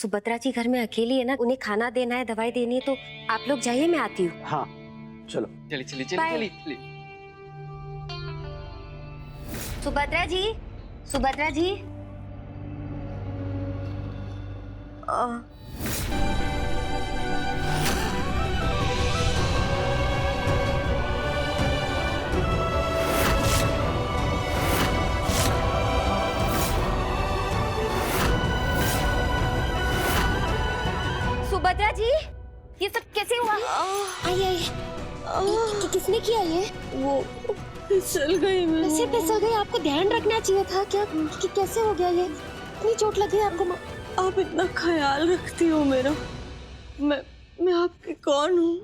सुभद्रा जी घर में अकेली है ना, उन्हें खाना देना है, दवाई देनी है, तो आप लोग जाइए, मैं आती हूँ। हाँ चलो। चलिए चलिए चलिए चलिए। सुभद्रा जी, सुभद्रा जी। सुभद्रा जी, ये सब कैसे हुआ? आइए आइए। किसने किया ये? वो फिसल गई मैं। कैसे फिसल गई? आपको ध्यान रखना चाहिए था। क्या कैसे हो गया ये? इतनी चोट लगी आपको? आप इतना ख्याल रखती हो मेरा। मैं आपकी कौन हूँ?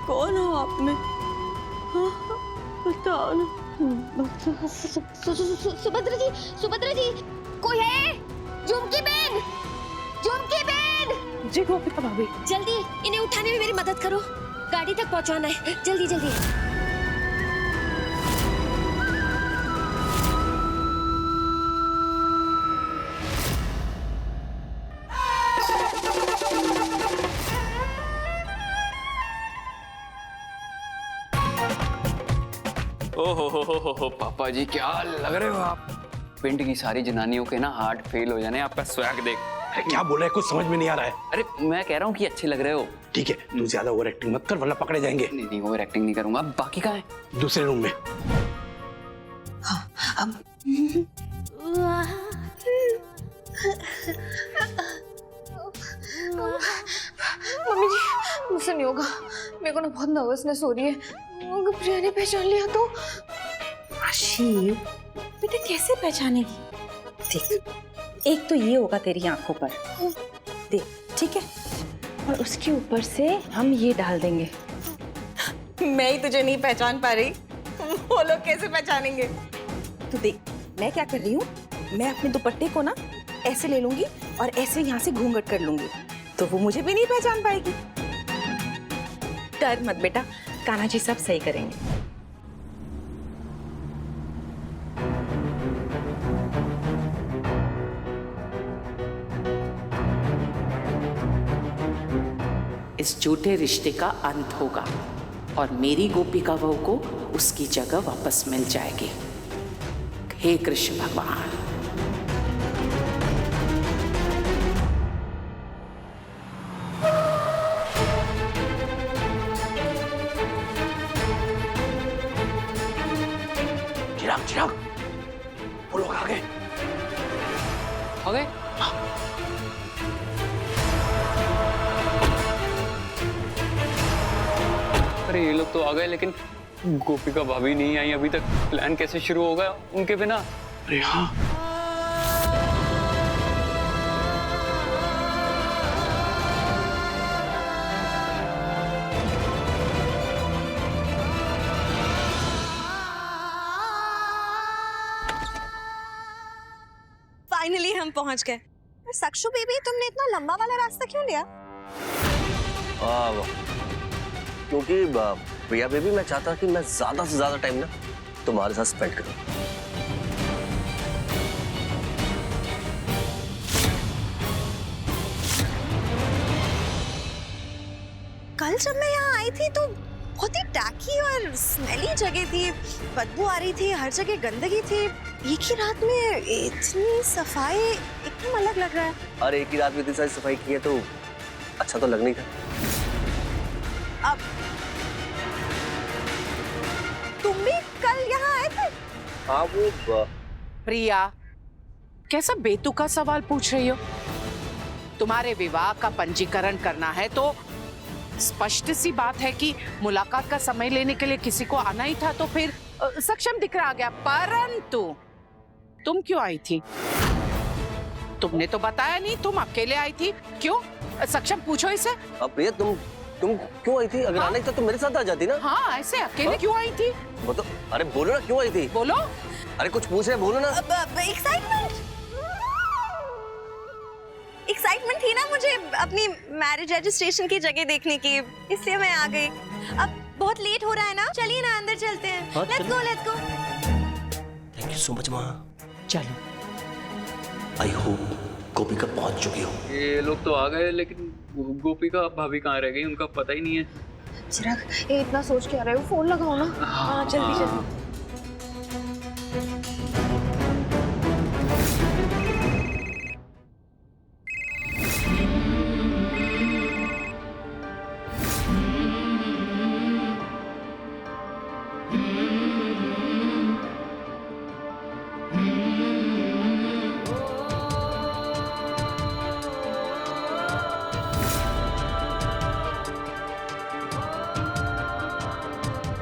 कौन हो आप में? हाँ, बताओ ना। सुभद्रा जी, सुभद्रा जी, कोई है? झुमकी बेन, झुमकी बेन। जी गोपिका भाभी। जल्दी इन्हें उठाने में मेरी मदद करो, गाड़ी तक पहुंचाना है, जल्दी जल्दी। ओहो पापा जी, क्या लग रहे हो आप। पिंड की सारी जनानियों के ना हार्ट फेल हो जाने। आपका स्वैग देख। अरे क्या बोल रहा है, कुछ समझ में नहीं आ रहा है। अरे मैं कह रहा हूँ कि अच्छे लग रहे हो। ठीक है, तू ज्यादा ओवर एक्टिंग मत कर वरना पकड़े जाएंगे। नहीं नहीं, ओवर एक्टिंग नहीं करूंगा। बाकी कहाँ है? दूसरे रूम में। मम्मी जी, मुझसे नहीं होगा। मेरे को ना बहुत नर्वसनेस हो रही है। अगर प्रिया ने पहचान लिया तो। आशी, बेटे कैसे पहचानेगी? देख, एक तो ये होगा तेरी आंखों पर, देख, ठीक है? और उसके ऊपर से हम ये डाल देंगे। मैं ही तुझे नहीं पहचान पा रही, वो लोग कैसे पहचानेंगे? तू देख, मैं क्या कर रही हूँ, मैं अपने दुपट्टे को ना ऐसे ले लूंगी और ऐसे यहाँ से घूंघट कर लूंगी, तो वो मुझे भी नहीं पहचान पाएगी। डर मत बेटा, कान्हा जी सब सही करेंगे। इस झूठे रिश्ते का अंत होगा और मेरी गोपिका बहू को उसकी जगह वापस मिल जाएगी। हे कृष्ण भगवान। चिराग चिराग, वो लोग आ गए। आ गए? अरे ये लोग तो आ गए, लेकिन गोपिका भाभी नहीं आई अभी तक। प्लान कैसे शुरू होगा उनके बिना? अरे हाँ, फाइनली हम पहुंच गए। सक्षु बेबी, तुमने इतना लंबा वाला रास्ता क्यों लिया? क्योंकि प्रिया बेबी, मैं चाहता कि मैं ज्यादा से ज्यादा टाइम ना तुम्हारे साथ स्पेंड करूं। कल जब मैं यहाँ आई थी तो बहुत ही टैकी और स्मेली जगह थी, बदबू आ रही थी, हर जगह गंदगी थी। एक ही रात में इतनी सफाई, एकदम अलग लग रहा है। और एक ही रात में इतनी सारी सफाई की है तो अच्छा तो लग नहीं था। अब तुम भी कल यहाँ आए थे? हाँ वो प्रिया, कैसा बेतुका सवाल पूछ रही हो? तुम्हारे विवाह का पंजीकरण करना है तो स्पष्ट सी बात है कि मुलाकात का समय लेने के लिए किसी को आना ही था, तो फिर सक्षम दिख रहा गया। परंतु तुम क्यों आई थी? तुमने तो बताया नहीं, तुम अकेले आई थी। क्यों? सक्षम पूछो इसे। प्रिया, तुम क्यों आई थी? अगर आना ही था तो मेरे साथ आ जाती ना। हाँ, ऐसे अकेले क्यों आई थी? वो तो, अरे बोलो ना, क्यों आई थी? बोलो। अरे कुछ पूछ रहे, बोलो ना। एक्साइटमेंट थी ना मुझे अपनी मैरिज रजिस्ट्रेशन की जगह देखने की, इसलिए मैं आ गई। अब बहुत लेट हो रहा है ना, चलिए ना अंदर चलते हैं। Let's go. Thank you so much माँ। चलो। आई होप गोपिका पहुंच चुकी हो। ये लोग तो आ गए, लेकिन गोपिका भाभी कहाँ रह गई, उनका पता ही नहीं है। चिराग, ये इतना सोच क्या रहे हो? फोन लगाओ ना। हाँ जल्दी जल्दी।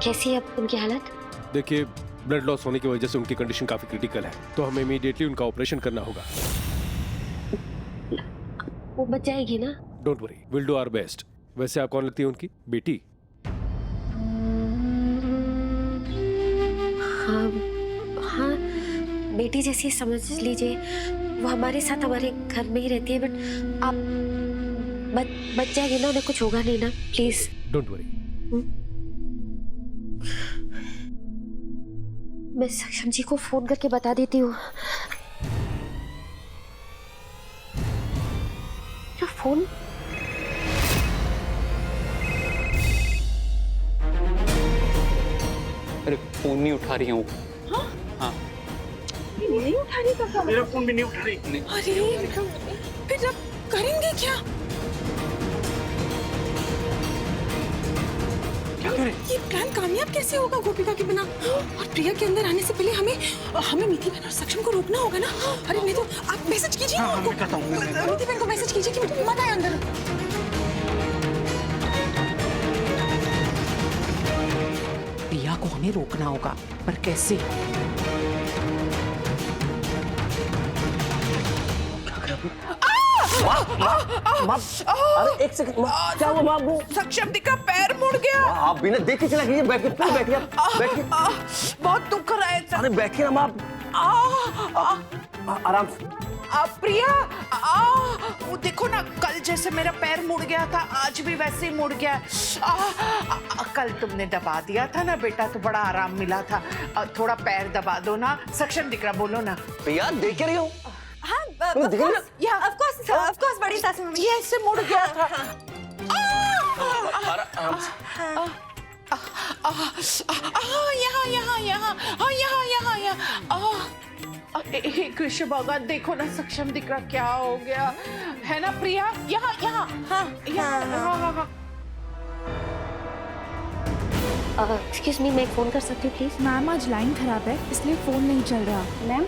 कैसी है अब उनकी हालत? देखिए, ब्लड लॉस होने की वजह से उनकी कंडीशन काफी क्रिटिकल है, तो हमें इमीडिएटली उनका ऑपरेशन करना होगा। वो बच जाएगी ना? Don't worry, will do our best. वैसे आप कौन लगती है उनकी बेटी? हाँ हाँ, बेटी जैसी समझ लीजिए। वो हमारे साथ हमारे घर में ही रहती है, बट आप बच जाएगी ना, उन्हें कुछ होगा नहीं ना? Please don't worry. मैं सक्षम जी को फोन करके बता देती हूँ। क्या फोन? अरे फोन नहीं उठा रही हूँ। हाँ नहीं उठा रही पापा। मेरा फोन भी नहीं उठा रही। अरे फिर अब करेंगे क्या? क्या करें? ये प्लान कामयाब कैसे होगा गोपिका के बिना? और प्रिया के अंदर आने से पहले हमें मीठी बहन और सक्षम को रोकना होगा ना। अरे नहीं तो आप मैसेज कीजिए ना उनको। मीठी बहन को मैसेज कीजिए कि मत आए अंदर। प्रिया को हमें रोकना होगा, पर कैसे? अरे एक सेकंड, क्या हुआ माँ? वो सक्षम दी का पैर मुड़ गया। आप बिना देख के चला गई। बैठिए, बैठिए, बैठिए। बहुत दुख रहा है। अरे बैठिए ना माँ, आराम से। प्रिया, वो देखो ना, कल जैसे मेरा पैर मुड़ गया था, आज भी वैसे ही मुड़ गया। कल तुमने दबा दिया था ना बेटा, तो बड़ा आराम मिला था। थोड़ा पैर दबा दो ना। सक्षम दिख रहा, बोलो ना। भैया देख रही हो? हाँ, of course, बड़ी सासू मम्मी। ये ऐसे मुड़ गया था। कृष्ण भगवान, देखो ना सक्षम दिख रहा, क्या हो गया है ना प्रिया? यहाँ यहाँ, हाँ यहाँ। एक्सक्यूज मी, मैं एक फोन कर सकती हूँ प्लीज? मैम आज लाइन खराब है, इसलिए फोन नहीं चल रहा। मैम,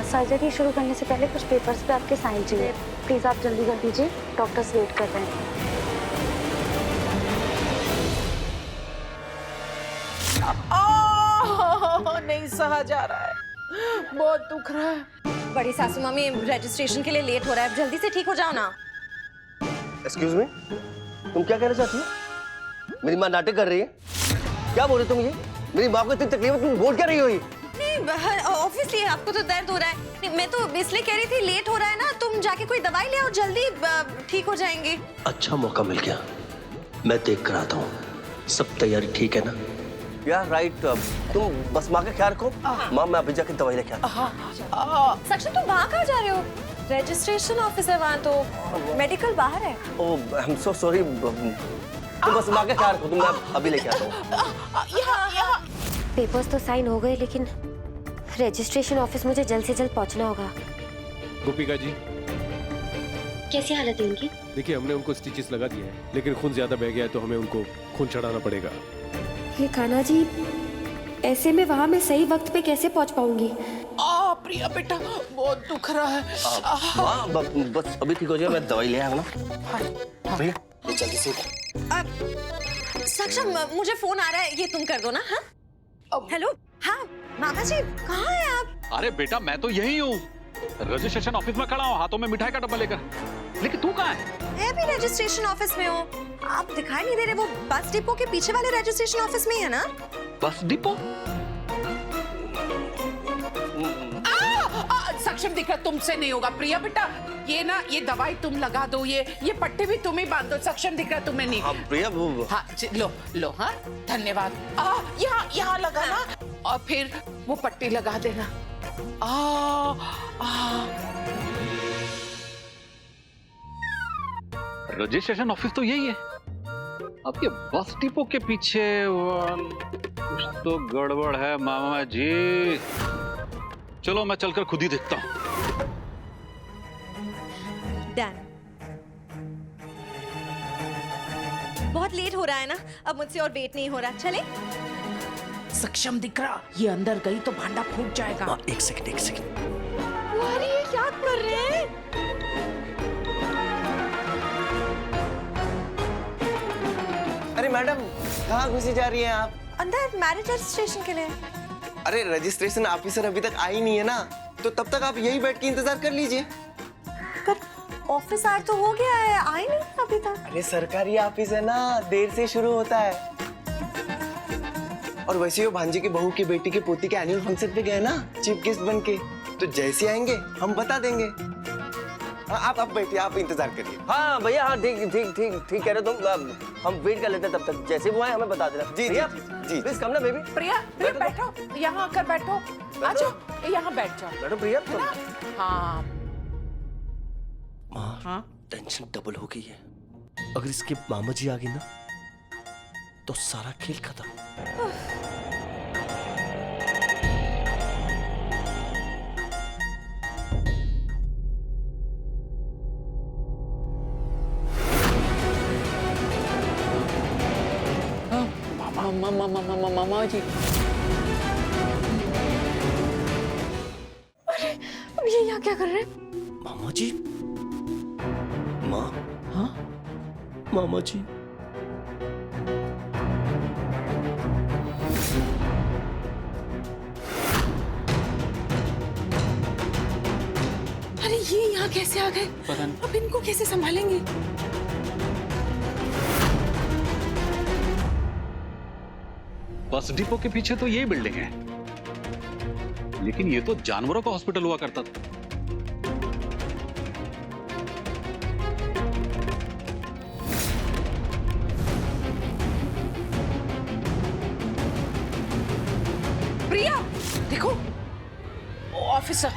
सर्जरी शुरू करने से पहले कुछ पेपर्स पे आपके साइन चाहिए। प्लीज आप जल्दी कर दीजिए, डॉक्टर्स वेट कर रहे हैं। नहीं सहा जा रहा है, बहुत दुख रहा है। बड़ी सासू मम्मी, रजिस्ट्रेशन के लिए लेट हो रहा है, जल्दी से ठीक हो जाओ ना। एक्सक्यूज मी, तुम क्या कहना चाहती हो? मेरी माँ नाटक कर रही है? क्या बोल रही तुम ये? मेरी माँ को इतनी तकलीफ है, तुम बोल क्या रही हो ये? नहीं, ऑब्वियसली आपको तो दर्द हो रहा है। मैं तो इसलिए कह रही थी, लेट हो रहा है ना, तुम जाके कोई दवाई ले आओ, जल्दी ठीक हो जाएंगे। अच्छा मौका मिल गया, मैं देख कर आता हूँ। सब तैयारी ठीक है ना? या राइट, तुम बस माँ का ख्याल रखो। माँ, मैं अभी जाके दवाई लेके आता हूँ। सक्षम, तुम वहाँ कहाँ जा रहे हो? रजिस्ट्रेशन ऑफिस है वहाँ, तो मेडिकल बाहर है। ओह, आई एम सो सॉरी। तुम बस माँ का ख्याल रखो, तुम, मैं अभी लेके आता हूँ। पेपर्स तो साइन हो गए, लेकिन रजिस्ट्रेशन ऑफिस मुझे जल्द से जल्द पहुंचना होगा। गोपिका जी, कैसी हालत है उनकी? देखिए, हमने उनको स्टिचेस लगा दिए हैं, लेकिन खून ज्यादा बह गया है, तो हमें उनको खून चढ़ाना पड़ेगा। ये कान्हा जी, ऐसे में वहाँ मैं सही वक्त पे कैसे पहुँच पाऊंगी? प्रिया बेटा, बहुत दुख रहा है। माँ, बस अभी ठीक हो जाए, मैं दवाई ले आया ना। भैया, जल्दी से। सक्षम, मुझे फोन आ रहा है, ये तुम कर दो ना। हाँ, हेलो। हाँ माता जी, कहाँ हैं आप? अरे बेटा, मैं तो यही हूँ, रजिस्ट्रेशन ऑफिस में खड़ा हूँ, हाथों में मिठाई का डब्बा लेकर। लेकिन तू कहाँ है? मैं भी रजिस्ट्रेशन ऑफिस में हूँ। आप दिखाई नहीं दे रहे। वो बस डिपो के पीछे वाले रजिस्ट्रेशन ऑफिस में ही है ना? Bus depot? सक्षम दिख रहा, तुमसे नहीं होगा प्रिया बेटा। ये ना, ये दवाई तुम लगा दो, ये पट्टी भी तुम ही बांध दो। सक्षम दिख रहा, तुम्हें नहीं। हाँ प्रिया, वो हाँ लो हाँ, धन्यवाद। यहाँ लगा ना, और फिर वो पट्टी लगा देना। रजिस्ट्रेशन ऑफिस तो यही है। अब ये बस डिपो के पीछे कुछ तो गड़बड़ है मामा जी। चलो मैं चलकर खुद ही देखता हूँ। डन। बहुत लेट हो रहा है ना, अब मुझसे और वेट नहीं हो रहा, चले? सक्षम दिख रहा, ये अंदर गई तो भांडा फूट जाएगा। माँ एक सेकंड। अरे ये क्या कर रहे हैं? अरे मैडम, कहाँ घुसी जा रही हैं आप? अंदर मैरिज रजिस्ट्रेशन के लिए। अरे रजिस्ट्रेशन ऑफिसर अभी तक आई नहीं है ना, तो तब तक आप यही बैठ के इंतजार कर लीजिए। पर ऑफिस आवर तो हो गया है, आई नहीं अभी तक। अरे सरकारी ऑफिस है ना, देर से शुरू होता है। और वैसे वो भांजे की बहू की बेटी के पोती के एनुअल फंक्शन पे गए ना चीफ गेस्ट बन के, तो जैसे आएंगे हम बता देंगे। हाँ आप बैठिए, आप इंतजार करिए। हाँ भैया, हाँ ठीक कह रहे हो तुम। हम वेट कर लेते हैं तब तक, जैसे वो आए हमें बता देना। जी भैया, जी प्लीज कम ना बेबी। प्रिया बैठो, यहाँ आकर बैठो। आ जाओ, यहाँ बैठ जाओ। बैठो प्रिया। हाँ माँ, हाँ टेंशन डबल हो गई है। अगर इसके मामा जी आ गए ना तो सारा खेल खत्म। मामा जी, अब ये यहाँ क्या कर रहे हैं? मामा जी, माँ, हाँ मामा जी। अरे ये यहाँ कैसे आ गए? पता नहीं। अब इनको कैसे संभालेंगे? बस डिपो के पीछे तो यही बिल्डिंग है, लेकिन ये तो जानवरों का हॉस्पिटल हुआ करता था। प्रिया देखो, ऑफिसर।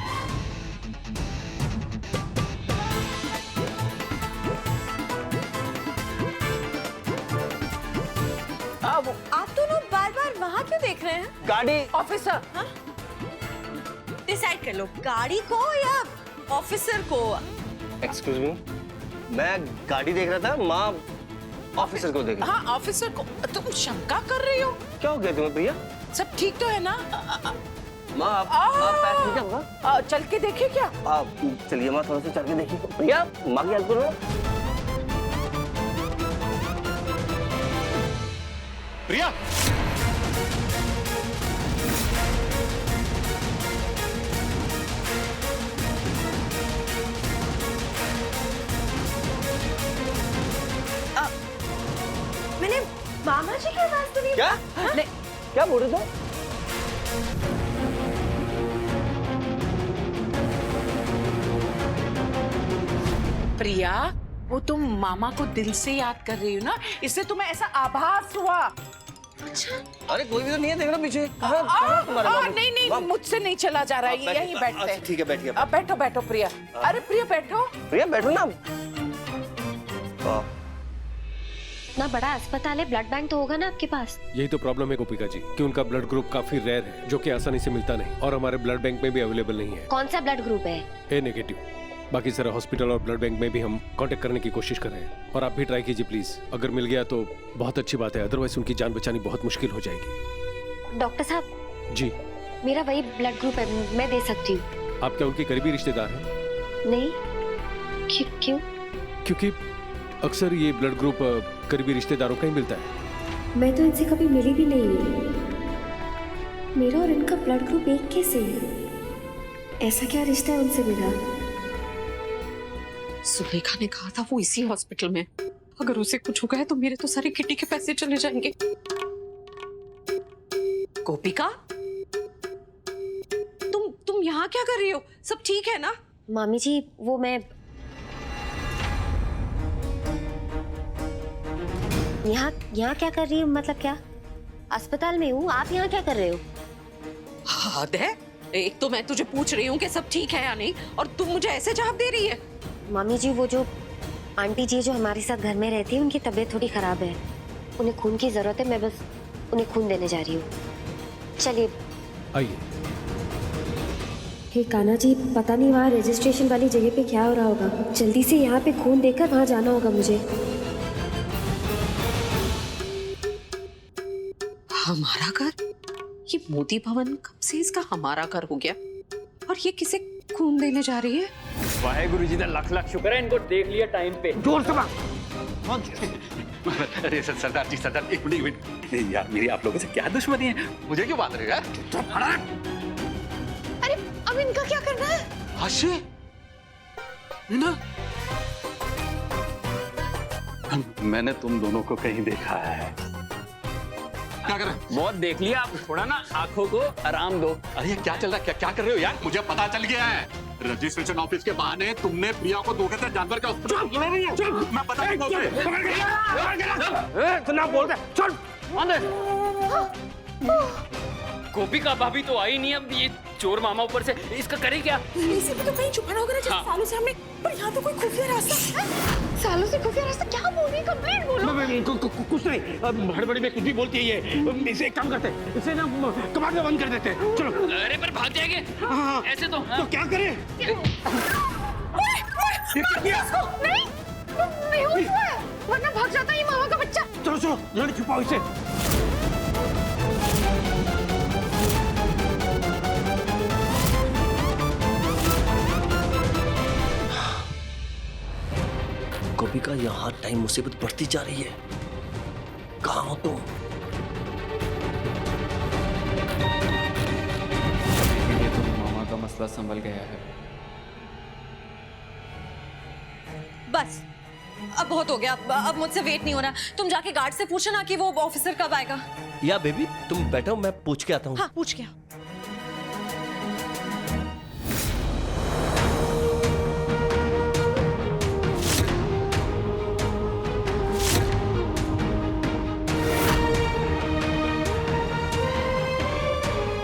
आप दोनों बार बार वहाँ क्यों देख रहे हैं? गाड़ी। ऑफिसर। हाँ? डिसाइड कर लो, गाड़ी को या ऑफिसर को। एक्सक्यूज मी, मैं गाड़ी देख रहा था, माँ ऑफिसर को देख रही। हाँ ऑफिसर को। तुम शंका कर रही हो? क्या हो गया तुम्हें भैया? सब ठीक तो है ना? माँ आप पैर ठीक है होगा? चल के देखे क्या? आप चलिए माँ, थोड़ा सा चल के देखिए। भैया माँ की हेल्प करो। प्रिया, मैंने मामा जी की आवाज सुनी। क्या? नहीं, क्या बोल रहे थे? प्रिया वो तुम मामा को दिल से याद कर रही हो ना, इससे तुम्हें ऐसा आभास हुआ। अरे कोई भी तो नहीं है, देख रहा पीछे। कहाँ तुम्हारे मामा? नहीं नहीं, मुझसे नहीं चला जा रहा है, यहीं बैठते हैं। ठीक है, बैठिए। अब बैठो बैठो प्रिया। अरे प्रिया बैठो। प्रिया बैठो ना। ना बड़ा अस्पताल है, ब्लड बैंक तो होगा ना आपके पास? यही तो प्रॉब्लम है गोपिका जी कि उनका ब्लड ग्रुप काफी रेयर है, जो कि आसानी से मिलता नहीं, और हमारे ब्लड बैंक में भी अवेलेबल नहीं है। कौन सा ब्लड ग्रुप है? ए नेगेटिव। बाकी सारे हॉस्पिटल और ब्लड बैंक में भी हम कांटेक्ट करने की कोशिश कर रहे हैं, और आप भी ट्राई कीजिए प्लीज। अगर मिल गया तो बहुत अच्छी बात है, अदरवाइज उनकी जान बचानी बहुत मुश्किल हो जाएगी। डॉक्टर साहब जी, मेरा वही ब्लड ग्रुप है, मैं दे सकती हूँ। आप क्या उनके करीबी रिश्तेदार हैं? नहीं, क्यों? क्योंकि अक्सर ये ब्लड ग्रुप करीबी रिश्तेदारों का ही मिलता है। मैं तो इनसे कभी मिली भी नहीं हूँ। मेरा और इनका ब्लड ग्रुप एक कैसे है? ऐसा क्या रिश्ता है उनसे मेरा? सुलेखा ने कहा था वो इसी हॉस्पिटल में, अगर उसे कुछ हो गया तो मेरे तो सारे किटी के पैसे चले जाएंगे। गोपिका, तुम यहाँ क्या कर रही हो? सब ठीक है ना? मामी जी वो मैं यहाँ क्या कर रही हूँ? मतलब क्या? अस्पताल में हूँ, आप यहाँ क्या कर रहे हो? हद है, एक तो मैं तुझे पूछ रही हूँ कि सब ठीक है या नहीं, और तुम मुझे ऐसे जवाब दे रही है। मामी जी वो जो आंटी जी जो हमारे साथ घर में रहती है उनकी तबीयत थोड़ी खराब है, उन्हें खून की जरूरत है। मैं बस उन्हें खून देने जा रही हूँ। चलिए आइए। हे कान्हा जी, पता नहीं वहाँ रजिस्ट्रेशन वाली जगह पे क्या हो रहा होगा। जल्दी से यहाँ पे खून देकर वहाँ जाना होगा मुझे। हमारा घर? ये मोदी भवन कब से इसका हमारा घर हो गया? और ये किसे खून देने जा रही है? वाहेगुरु जी का लाख लाख शुक्र है, इनको देख लिया टाइम पे। जोर से अरे सरदार जी, सरदार एक मिनट यार, मेरी आप लोगों से क्या दुश्मनी है? मुझे क्यों बात रहे यार? अरे अब इनका क्या करना है? हाशे ना, मैंने तुम दोनों को कहीं देखा है। क्या कर रहे हो? बहुत देख लिया, आप थोड़ा ना आंखों को आराम दो। अरे ये क्या चल रहा है? क्या कर रहे हो यार? मुझे पता चल गया है, रजिस्ट्रेशन ऑफिस के बहाने तुमने प्रिया को धोखे से जानवर का मैं बता गोपिका भाभी तो आई नहीं, अब ये चोर मामा ऊपर से इसका करे क्या? इसी में तो कहीं छुपाना होगा ना, जैसे सालों से हमने। पर यहाँ तो कोई खुफिया रास्ता है। सालों से खुफिया रास्ता क्या बोल रही है? कंप्लीट बोलो। कुछ नहीं, हड़बड़ी में कुछ भी बोलती है ये। इसे एक काम करते हैं, इसे ना कबाड़ में बंद कर देते हैं। चलो। अरे पर भाग जाएंगे ऐसे तो। तो क्या करें? नहीं, वरना भाग जाता है ये मामा का बच्चा। चलो चलो, जल्दी छुपाओ इसे। गोपिका, यहाँ टाइम मुसीबत बढ़ती जा रही है। कहाँ हो तुम? ये तो मामा का मसला संभल गया है। बस अब बहुत हो गया। अब मुझसे वेट नहीं हो रहा। तुम जाके गार्ड से पूछो ना कि वो ऑफिसर कब आएगा। या बेबी तुम बैठो, मैं पूछ के आता हूँ। हाँ पूछ के।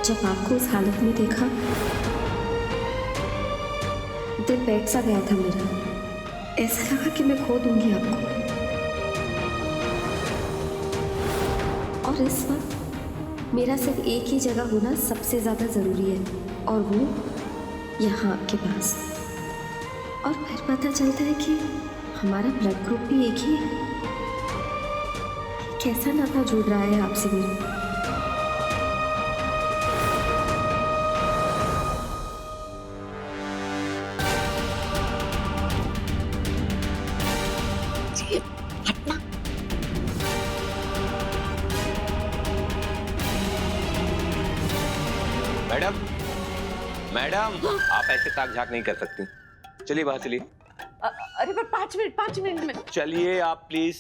जब आपको उस हालत में देखा, दिल बैठ सा गया था मेरा। ऐसा लगा कि मैं खो दूंगी आपको। और इस वक्त मेरा सिर्फ एक ही जगह होना सबसे ज्यादा जरूरी है, और वो यहाँ आपके पास। और फिर पता चलता है कि हमारा ब्लड ग्रुप भी एक ही है। कैसा नाता जुड़ रहा है आपसे मेरा। मैडम, मैडम आप ऐसे ताक झाक नहीं कर सकती। चलिए बाहर चलिए। अरे पर 5 मिनट में। चलिए आप प्लीज।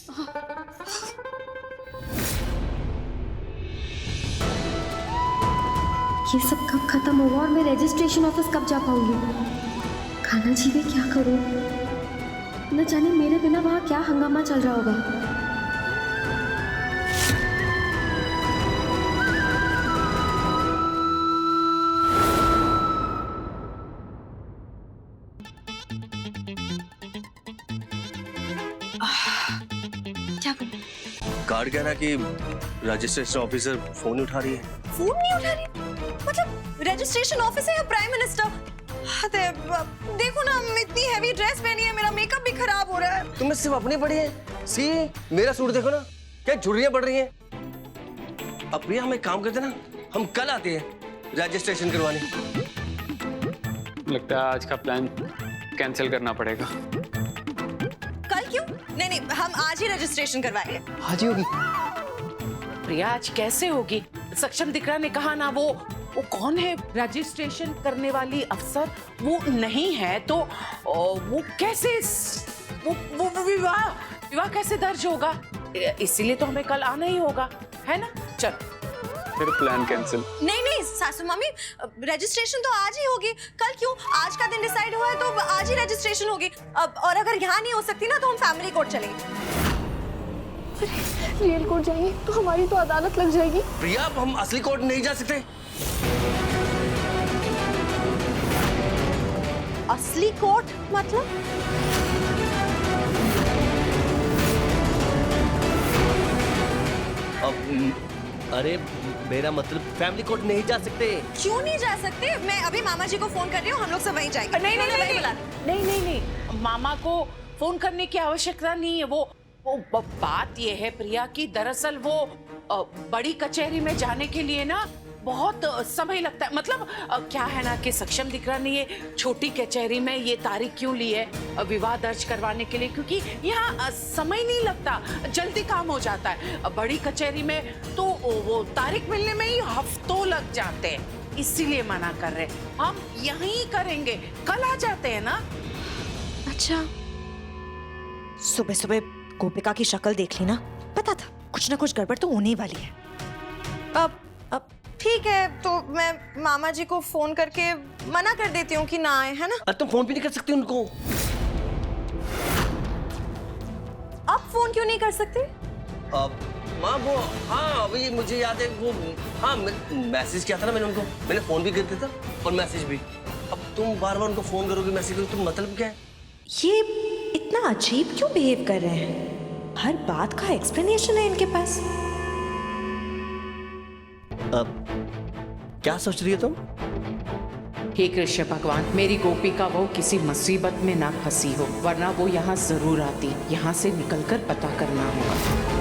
ये सब कब खत्म होगा और मैं रजिस्ट्रेशन ऑफिस कब जा पाऊंगी? कान्हा जी मैं क्या करूं? न जाने मेरे बिना वहां क्या हंगामा चल रहा होगा। क्या बोल? गार्ड कह रहा कि रजिस्ट्रेशन ऑफिसर फोन नहीं उठा रही है। फोन नहीं उठा रही? मतलब रजिस्ट्रेशन ऑफिस है या प्राइम मिनिस्टर? देखो ना, इतनी हैवी ड्रेस पहनी है, मेरा मेकअप भी खराब हो रहा है। तुम्हें सिर्फ अपनी पड़ी है। सी मेरा सूट देखो ना, क्या झुर्रियां पड़ रही हैं। अब प्रिया हम एक काम करते ना, हम कल आते हैं रजिस्ट्रेशन करवाने। लगता है आज का प्लान कैंसिल करना पड़ेगा। कल क्यों? नहीं, हम आज ही रजिस्ट्रेशन करवाएंगे। आज ही होगी? प्रिया आज कैसे होगी? सक्षम दिकरा ने कहा ना, वो कौन है रजिस्ट्रेशन करने वाली अफसर? वो नहीं है तो वो कैसे वो विवाह कैसे दर्ज होगा? इसीलिए तो हमें कल आना ही होगा, है ना? चल फिर प्लान कैंसिल। नहीं सासू मम्मी, रजिस्ट्रेशन तो आज ही होगी। कल क्यों? आज का दिन डिसाइड हुआ है तो आज ही रजिस्ट्रेशन होगी। और अगर यहाँ नहीं हो सकती ना तो हम फैमिली कोर्ट चलेंगे। रियल कोर्ट जाएंगे तो हमारी तो अदालत लग जाएगी। प्रिया अब हम असली कोर्ट नहीं जा सकते। असली कोर्ट मतलब? अरे मेरा मतलब फैमिली कोर्ट नहीं जा सकते। क्यों नहीं जा सकते? मैं अभी मामा जी को फोन कर रही हूँ, हम लोग सब वहीं जाएंगे। नहीं, मामा को फोन करने की आवश्यकता नहीं है। वो बात ये है प्रिया कि दरअसल वो बड़ी कचहरी में जाने के लिए ना बहुत समय लगता है। मतलब क्या है ना कि सक्षम दिख रहा नहीं है, छोटी कचहरी में ये तारीख क्यों ली है विवाह दर्ज करवाने के लिए, क्योंकि यहाँ समय नहीं लगता, जल्दी काम हो जाता है। बड़ी कचहरी में तो वो तारीख मिलने में ही हफ्तों लग जाते हैं, इसीलिए मना कर रहे हैं। हम यहीं करेंगे, कल आ जाते हैं ना। अच्छा, सुबह सुबह गोपिका की शक्ल देख ली ना, पता था कुछ ना कुछ गड़बड़ तो होने वाली है। अब ठीक है, तो मैं मामा जी को फोन करके मना कर देती हूँ कि ना आए, है ना? अरे तुम फोन भी नहीं कर सकती उनको? आप फोन क्यों नहीं कर सकते? माँ वो, हाँ अभी मुझे याद है वो, हाँ मैसेज किया था ना मैंने उनको, मैंने फोन भी कर दिया था और मैसेज भी। अब तुम बार बार उनको फोन करोगे, मैसेज करोगे, तुम मतलब क्या है? ये इतना अजीब क्यों बिहेव कर रहे हैं? हर बात का एक्सप्लेनेशन है इनके पास। अब क्या सोच रही हो तुम? हे कृष्ण भगवान, मेरी गोपिका वो किसी मुसीबत में ना फंसी हो, वरना वो यहाँ जरूर आती। यहाँ से निकलकर पता करना होगा।